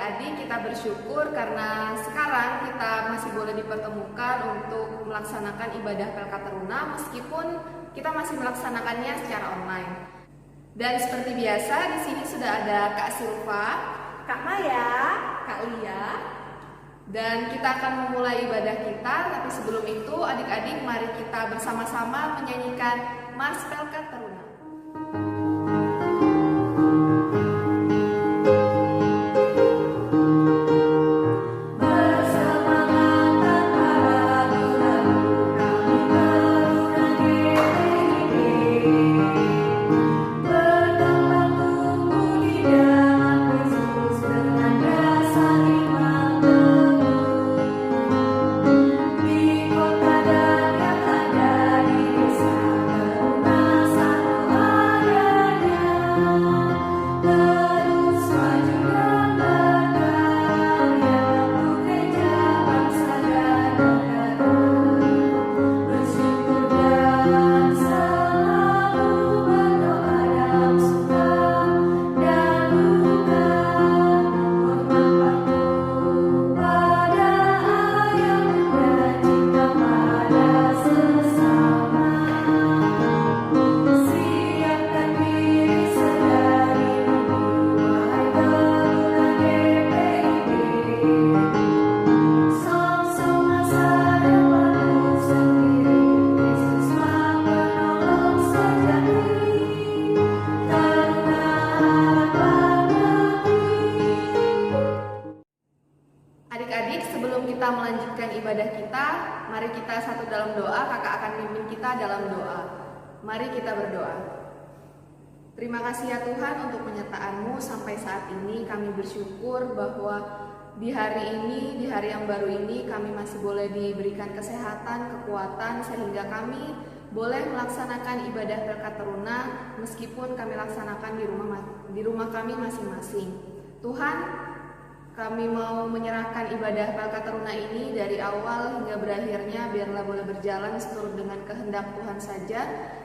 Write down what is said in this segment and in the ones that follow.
adik-adik, kita bersyukur karena sekarang kita masih boleh dipertemukan untuk melaksanakan ibadah PLK Teruna meskipun kita masih melaksanakannya secara online. Dan seperti biasa di sini sudah ada Kak Silva, Kak Maya, Kak Lia, dan kita akan memulai ibadah kita. Tapi sebelum itu adik-adik mari kita bersama-sama menyanyikan Mars PLK Teruna. Adik-adik, sebelum kita melanjutkan ibadah kita, mari kita satu dalam doa. Kakak akan pimpin kita dalam doa. Mari kita berdoa. Terima kasih ya Tuhan untuk penyertaan-Mu sampai saat ini. Kami bersyukur bahwa di hari ini, di hari yang baru ini, kami masih boleh diberikan kesehatan, kekuatan, sehingga kami boleh melaksanakan ibadah PLK Teruna meskipun kami laksanakan di rumah kami masing-masing. Tuhan, kami mau menyerahkan ibadah PLK Teruna ini dari awal hingga berakhirnya, biarlah boleh berjalan seturut dengan kehendak Tuhan saja.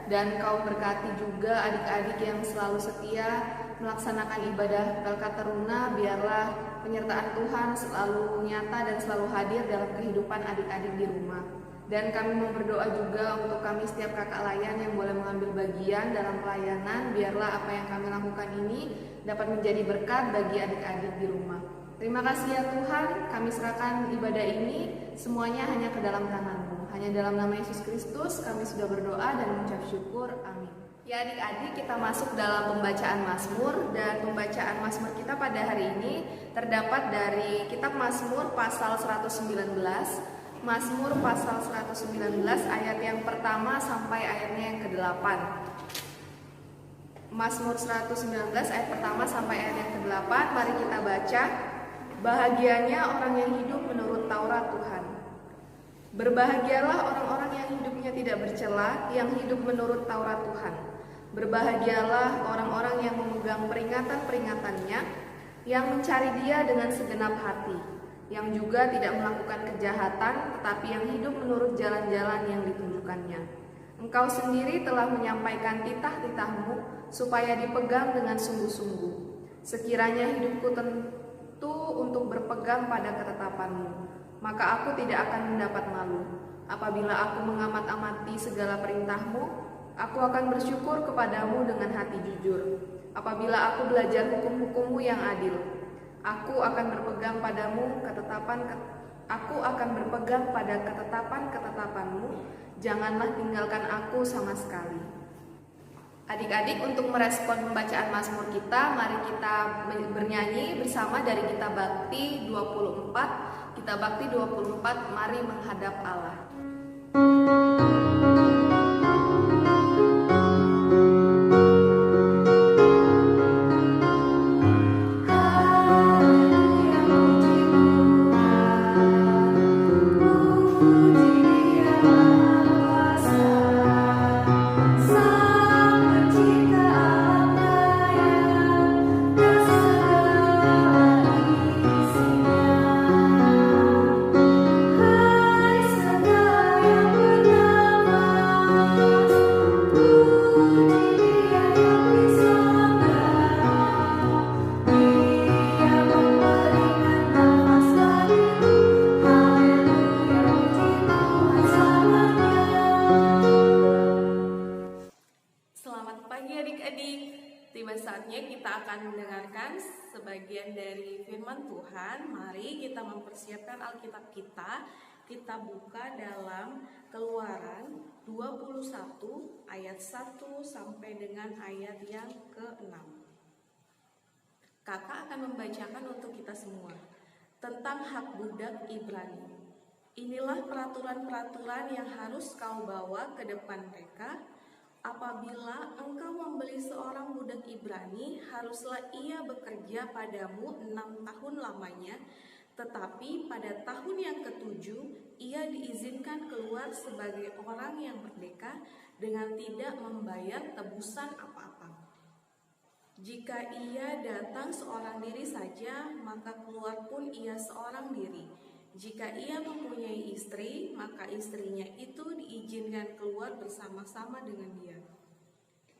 Dan Kau berkati juga adik-adik yang selalu setia melaksanakan ibadah PLK Teruna. Biarlah penyertaan Tuhan selalu nyata dan selalu hadir dalam kehidupan adik-adik di rumah. Dan kami mau berdoa juga untuk kami setiap kakak layan yang boleh mengambil bagian dalam pelayanan. Biarlah apa yang kami lakukan ini dapat menjadi berkat bagi adik-adik di rumah. Terima kasih ya Tuhan, kami serahkan ibadah ini semuanya hanya ke dalam tangan-Mu. Hanya dalam nama Yesus Kristus kami sudah berdoa dan mengucap syukur. Amin. Ya adik-adik, kita masuk dalam pembacaan Mazmur, dan pembacaan Mazmur kita pada hari ini terdapat dari kitab Mazmur pasal 119. Mazmur pasal 119 ayat yang pertama sampai ayatnya yang ke-8. Mazmur 119 ayat pertama sampai ayat yang ke-8. Mari kita baca. Bahagianya orang yang hidup menurut Taurat Tuhan. Berbahagialah orang-orang yang hidupnya tidak bercela, yang hidup menurut Taurat Tuhan. Berbahagialah orang-orang yang memegang peringatan-peringatannya, yang mencari Dia dengan segenap hati, yang juga tidak melakukan kejahatan, tetapi yang hidup menurut jalan-jalan yang ditunjukkannya. Engkau sendiri telah menyampaikan titah-titah-Mu supaya dipegang dengan sungguh-sungguh. Sekiranya hidupku tentu untuk berpegang pada ketetapan-Mu, maka aku tidak akan mendapat malu. Apabila aku mengamat-amati segala perintah-Mu, aku akan bersyukur kepadamu dengan hati jujur. Apabila aku belajar hukum-hukum-Mu yang adil, aku akan berpegang pada ketetapan-ketetapan-Mu. Janganlah tinggalkan aku sama sekali. Adik-adik, untuk merespon pembacaan Mazmur kita, mari kita bernyanyi bersama dari Kitab Bakti 24. Kitab Bakti 24, mari menghadap Allah. Hai segala yang bernama bagian dari firman Tuhan, mari kita mempersiapkan Alkitab kita. Kita buka dalam Keluaran 21 ayat 1 sampai dengan ayat yang ke-6. Kakak akan membacakan untuk kita semua tentang hak budak Ibrani. Inilah peraturan-peraturan yang harus kau bawa ke depan mereka. Apabila engkau membeli seorang budak Ibrani, haruslah ia bekerja padamu 6 tahun lamanya, tetapi pada tahun yang ke-7 ia diizinkan keluar sebagai orang yang merdeka dengan tidak membayar tebusan apa-apa. Jika ia datang seorang diri saja, maka keluar pun ia seorang diri. Jika ia mempunyai istri, maka istrinya itu diizinkan keluar bersama-sama dengan dia.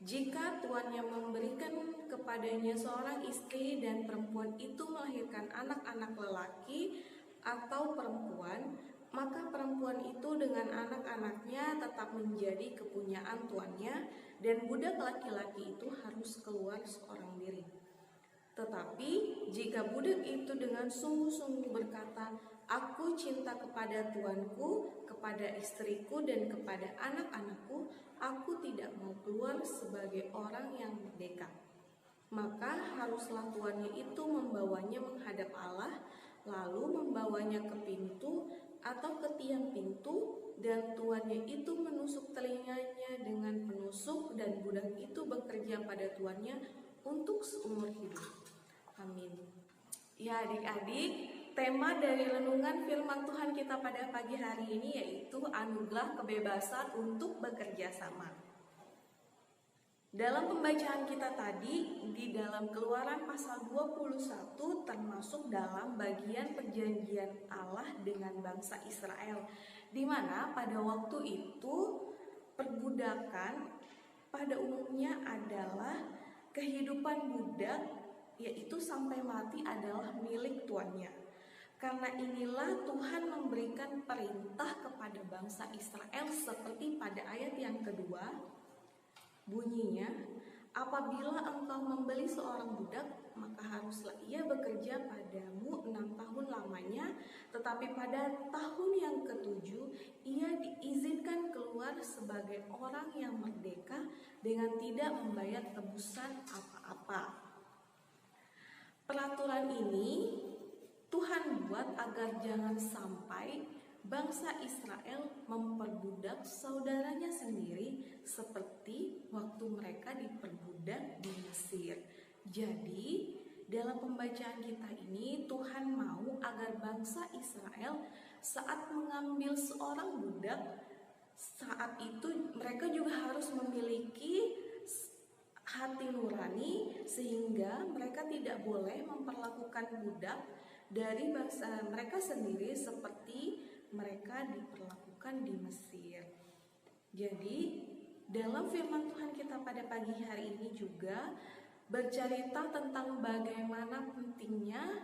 Jika tuannya memberikan kepadanya seorang istri dan perempuan itu melahirkan anak-anak lelaki atau perempuan, maka perempuan itu dengan anak-anaknya tetap menjadi kepunyaan tuannya, dan budak laki-laki itu harus keluar seorang diri. Tetapi jika budak itu dengan sungguh-sungguh berkata, "Aku cinta kepada tuanku, kepada istriku, dan kepada anak-anakku, aku tidak mau keluar sebagai orang yang merdeka," maka haruslah tuannya itu membawanya menghadap Allah, lalu membawanya ke pintu atau ke tiang pintu, dan tuannya itu menusuk telinganya dengan penusuk, dan budak itu bekerja pada tuannya untuk seumur hidup. Amin. Ya adik-adik, tema dari renungan firman Tuhan kita pada pagi hari ini yaitu anugerah kebebasan untuk bekerja sama. Dalam pembacaan kita tadi, di dalam Keluaran pasal 21 termasuk dalam bagian perjanjian Allah dengan bangsa Israel, di mana pada waktu itu perbudakan pada umumnya adalah kehidupan budak, yaitu sampai mati adalah milik tuannya. Karena inilah Tuhan memberikan perintah kepada bangsa Israel seperti pada ayat yang kedua, bunyinya, "Apabila engkau membeli seorang budak, maka haruslah ia bekerja padamu 6 tahun lamanya, tetapi pada tahun yang ke-7 ia diizinkan keluar sebagai orang yang merdeka dengan tidak membayar tebusan apa-apa." Peraturan ini Tuhan buat agar jangan sampai bangsa Israel memperbudak saudaranya sendiri seperti waktu mereka diperbudak di Mesir. Jadi dalam pembacaan kita ini Tuhan mau agar bangsa Israel saat mengambil seorang budak, saat itu mereka juga harus memiliki hati nurani, sehingga mereka tidak boleh memperlakukan budak dari bangsa mereka sendiri seperti mereka diperlakukan di Mesir. Jadi dalam firman Tuhan kita pada pagi hari ini juga bercerita tentang bagaimana pentingnya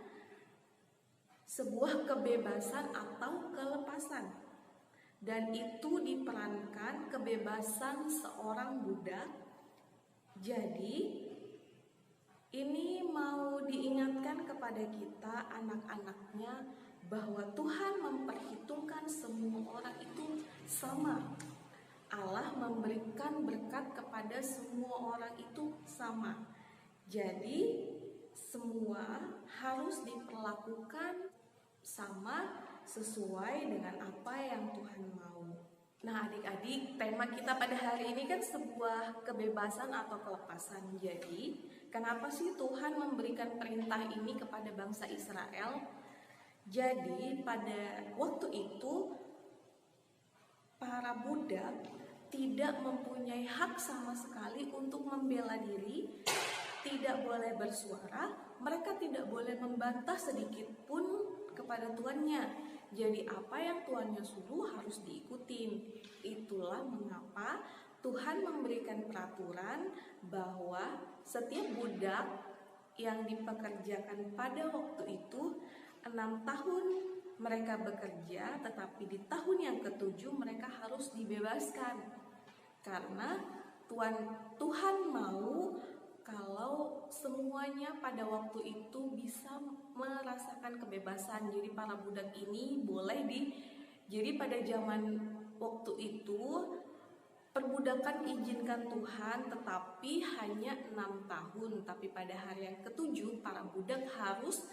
sebuah kebebasan atau kelepasan, dan itu diperankan kebebasan seorang budak. Jadi ini mau diingatkan kepada kita anak-anaknya bahwa Tuhan memperhitungkan semua orang itu sama. Allah memberikan berkat kepada semua orang itu sama. Jadi semua harus diperlakukan sama sesuai dengan apa yang Tuhan mau. Nah adik-adik, tema kita pada hari ini kan sebuah kebebasan atau kelepasan. Jadi kenapa sih Tuhan memberikan perintah ini kepada bangsa Israel? Jadi pada waktu itu para budak tidak mempunyai hak sama sekali untuk membela diri, tidak boleh bersuara, mereka tidak boleh membantah sedikit pun kepada tuannya. Jadi apa yang tuannya suruh harus diikutin. Itulah mengapa Tuhan memberikan peraturan bahwa setiap budak yang dipekerjakan pada waktu itu 6 tahun mereka bekerja, tetapi di tahun yang ke-7 mereka harus dibebaskan. Karena Tuhan mau kalau semuanya pada waktu itu bisa merasakan kebebasan. Jadi para budak ini jadi pada zaman waktu itu perbudakan izinkan Tuhan, tetapi hanya 6 tahun. Tapi pada hari yang ke-7 para budak harus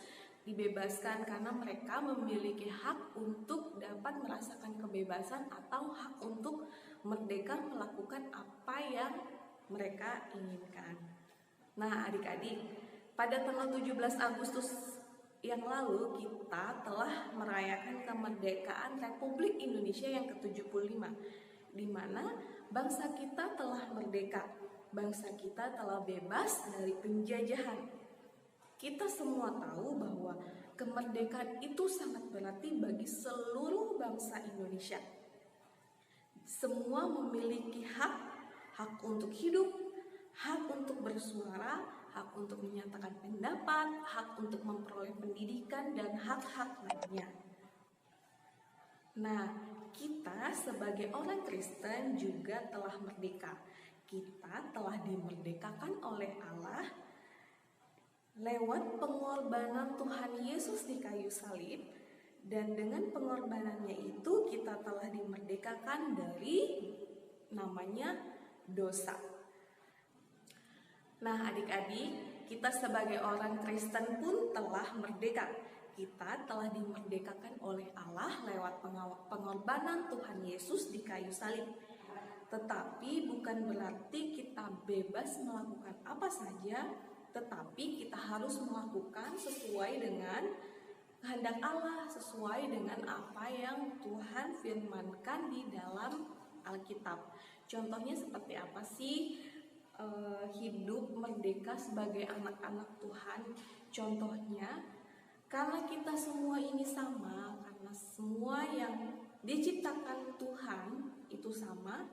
dibebaskan karena mereka memiliki hak untuk dapat merasakan kebebasan atau hak untuk merdeka melakukan apa yang mereka inginkan. Nah, adik-adik, pada tanggal 17 Agustus yang lalu kita telah merayakan kemerdekaan Republik Indonesia yang ke-75, di mana bangsa kita telah merdeka, bangsa kita telah bebas dari penjajahan. Kita semua tahu bahwa kemerdekaan itu sangat berarti bagi seluruh bangsa Indonesia. Semua memiliki hak untuk hidup, hak untuk bersuara, hak untuk menyatakan pendapat, hak untuk memperoleh pendidikan, dan hak-hak lainnya. Nah, kita sebagai orang Kristen juga telah merdeka. Kita telah dimerdekakan oleh Allah lewat pengorbanan Tuhan Yesus di kayu salib, dan dengan pengorbanannya itu kita telah dimerdekakan dari namanya dosa. Nah, adik-adik, kita sebagai orang Kristen pun telah merdeka. Kita telah dimerdekakan oleh Allah lewat pengorbanan Tuhan Yesus di kayu salib. Tetapi bukan berarti kita bebas melakukan apa saja, tetapi kita harus melakukan sesuai dengan kehendak Allah, sesuai dengan apa yang Tuhan firmankan di dalam Alkitab. Contohnya seperti apa sih hidup merdeka sebagai anak-anak Tuhan? Contohnya, karena kita semua ini sama, karena semua yang diciptakan Tuhan itu sama,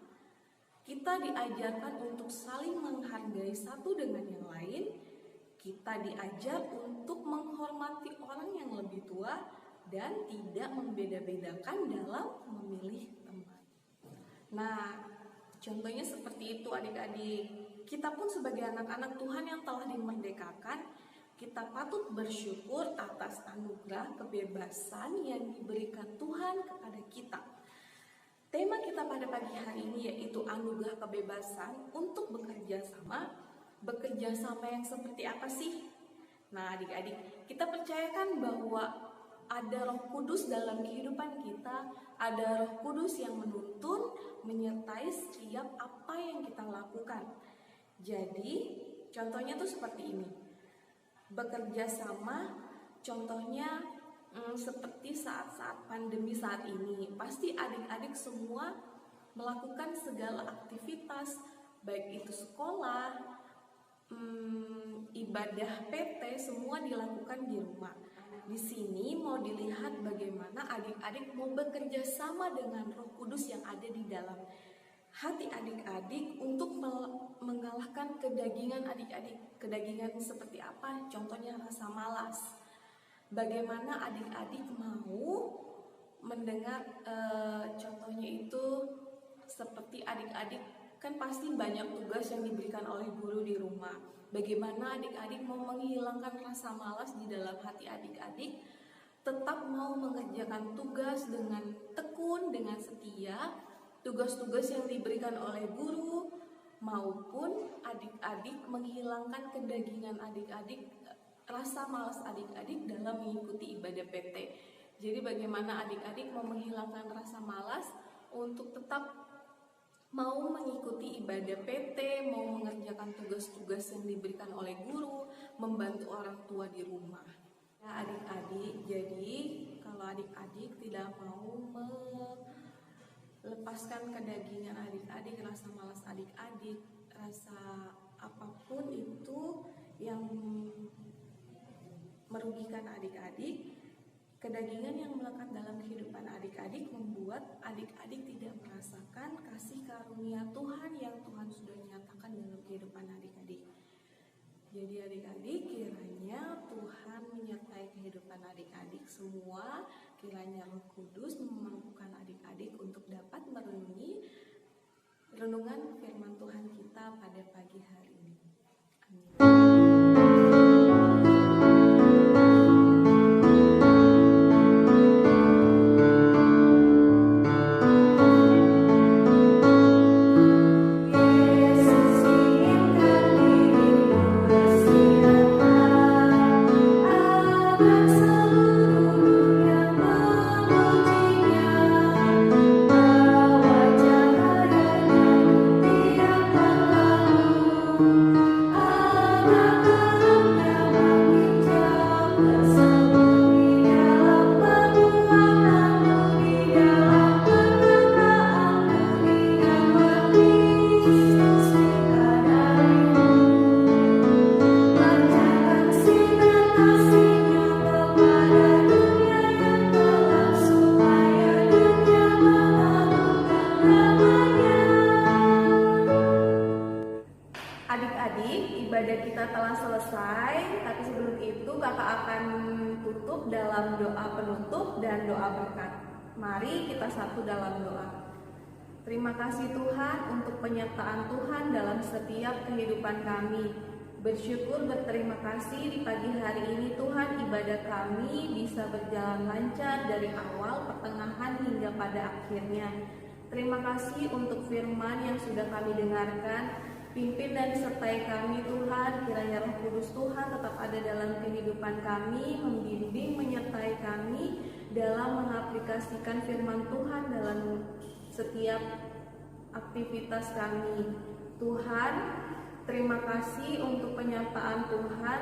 kita diajarkan untuk saling menghargai satu dengan yang lain. Kita diajar untuk menghormati orang yang lebih tua dan tidak membeda-bedakan dalam memilih teman. Nah, contohnya seperti itu adik-adik. Kita pun sebagai anak-anak Tuhan yang telah dimerdekakan, kita patut bersyukur atas anugerah kebebasan yang diberikan Tuhan kepada kita. Tema kita pada pagi hari ini yaitu anugerah kebebasan untuk bekerja sama. Bekerja sama yang seperti apa sih? Nah, adik-adik, kita percayakan bahwa ada Roh Kudus dalam kehidupan kita, ada Roh Kudus yang menuntun, menyertai setiap apa yang kita lakukan. Jadi, contohnya tuh seperti ini. Bekerja sama, contohnya seperti saat-saat pandemi saat ini, pasti adik-adik semua melakukan segala aktivitas, baik itu sekolah, ibadah PT, semua dilakukan di rumah. Di sini mau dilihat bagaimana adik-adik mau bekerja sama dengan Roh Kudus yang ada di dalam hati adik-adik untuk mengalahkan kedagingan adik-adik. Kedagingan seperti apa? Contohnya rasa malas. Bagaimana adik-adik mau mendengar contohnya itu seperti adik-adik kan pasti banyak tugas yang diberikan oleh guru di rumah. Bagaimana adik-adik mau menghilangkan rasa malas di dalam hati adik-adik, tetap mau mengerjakan tugas dengan tekun, dengan setia, tugas-tugas yang diberikan oleh guru, maupun adik-adik menghilangkan kedagingan adik-adik, rasa malas adik-adik dalam mengikuti ibadah PT. Jadi bagaimana adik-adik mau menghilangkan rasa malas untuk tetap mau mengikuti ibadah PT, mau mengerjakan tugas-tugas yang diberikan oleh guru, membantu orang tua di rumah. Ya adik-adik, jadi kalau adik-adik tidak mau melepaskan kedagingan adik-adik, rasa malas adik-adik, rasa apapun itu yang merugikan adik-adik, kedagingan yang melekat dalam kehidupan adik-adik membuat adik-adik tidak merasakan kasih karunia Tuhan yang Tuhan sudah nyatakan dalam kehidupan adik-adik. Jadi adik-adik, kiranya Tuhan menyertai kehidupan adik-adik semua, kiranya Roh Kudus memampukan adik-adik untuk dapat merenungi renungan firman Tuhan kita pada pagi hari ini. Amin. Adik-adik, ibadah kita telah selesai, tapi sebelum itu kakak akan tutup dalam doa penutup dan doa berkat. Mari kita satu dalam doa. Terima kasih Tuhan untuk penyertaan Tuhan dalam setiap kehidupan kami. Bersyukur berterima kasih di pagi hari ini Tuhan, ibadah kami bisa berjalan lancar dari awal, pertengahan hingga pada akhirnya. Terima kasih untuk firman yang sudah kami dengarkan. Pimpin dan sertai kami Tuhan, kiranya Roh Kudus Tuhan tetap ada dalam kehidupan kami, membimbing, menyertai kami dalam mengaplikasikan firman Tuhan dalam setiap aktivitas kami. Tuhan, terima kasih untuk penyertaan Tuhan,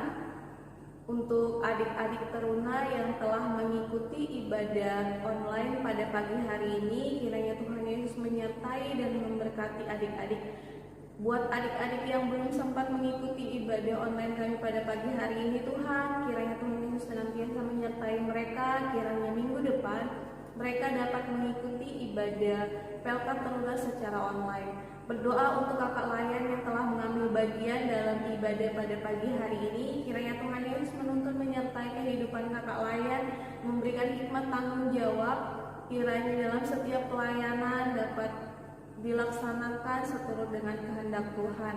untuk adik-adik teruna yang telah mengikuti ibadah online pada pagi hari ini. Kiranya Tuhan Yesus menyertai dan memberkati adik-adik. Buat adik-adik yang belum sempat mengikuti ibadah online kami pada pagi hari ini Tuhan, kiranya Tuhan Yesus senantiasa menyertai mereka. Kiranya minggu depan mereka dapat mengikuti ibadah Pelkat Teruna secara online. Berdoa untuk kakak layan yang telah mengambil bagian dalam ibadah pada pagi hari ini. Kiranya Tuhan Yesus menuntun menyertai kehidupan kakak layan, memberikan hikmat tanggung jawab. Kiranya dalam setiap pelayanan dapat dilaksanakan seturut dengan kehendak Tuhan.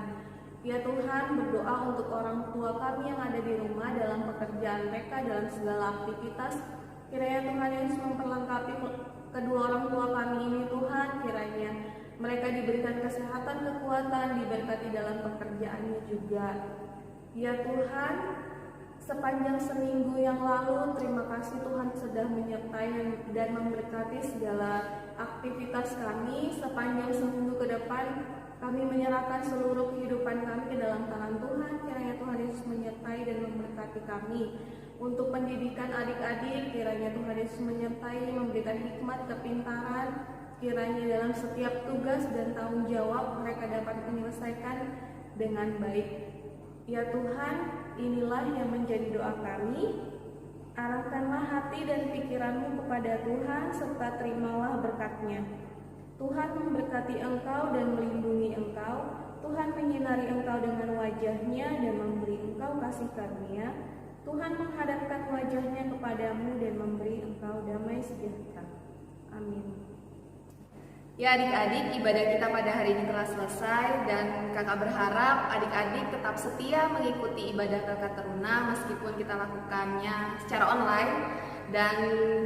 Ya Tuhan, berdoa untuk orang tua kami yang ada di rumah dalam pekerjaan mereka, dalam segala aktivitas. Kiranya Tuhan Yesus memperlengkapi kedua orang tua kami ini Tuhan. Kiranya mereka diberikan kesehatan, kekuatan, diberkati dalam pekerjaannya juga. Ya Tuhan, sepanjang seminggu yang lalu, terima kasih Tuhan sudah menyertai dan memberkati segala aktivitas kami. Sepanjang seminggu ke depan, kami menyerahkan seluruh kehidupan kami ke dalam tangan Tuhan. Kiranya Tuhan Yesus menyertai dan memberkati kami. Untuk pendidikan adik-adik, kiranya Tuhan Yesus menyertai, memberikan hikmat, kepintaran. Kiranya dalam setiap tugas dan tanggung jawab mereka dapat menyelesaikan dengan baik. Ya Tuhan, inilah yang menjadi doa kami. Arahkanlah hati dan pikiranmu kepada Tuhan, serta terimalah berkat-Nya. Tuhan memberkati engkau dan melindungi engkau. Tuhan menyinari engkau dengan wajah-Nya dan memberi engkau kasih karunia. Tuhan menghadapkan wajah-Nya kepadamu dan memberi engkau damai sejahtera. Amin. Ya adik-adik, ibadah kita pada hari ini telah selesai dan kakak berharap adik-adik tetap setia mengikuti ibadah Pelkat Teruna meskipun kita lakukannya secara online, dan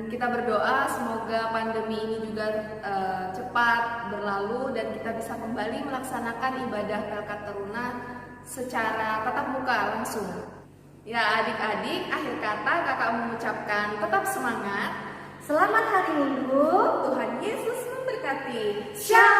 kita berdoa semoga pandemi ini juga cepat berlalu dan kita bisa kembali melaksanakan ibadah Pelkat Teruna secara tatap muka langsung. Ya adik-adik, akhir kata kakak mengucapkan tetap semangat. Selamat hari Minggu. Tuhan Yesus memberkati. Shalom.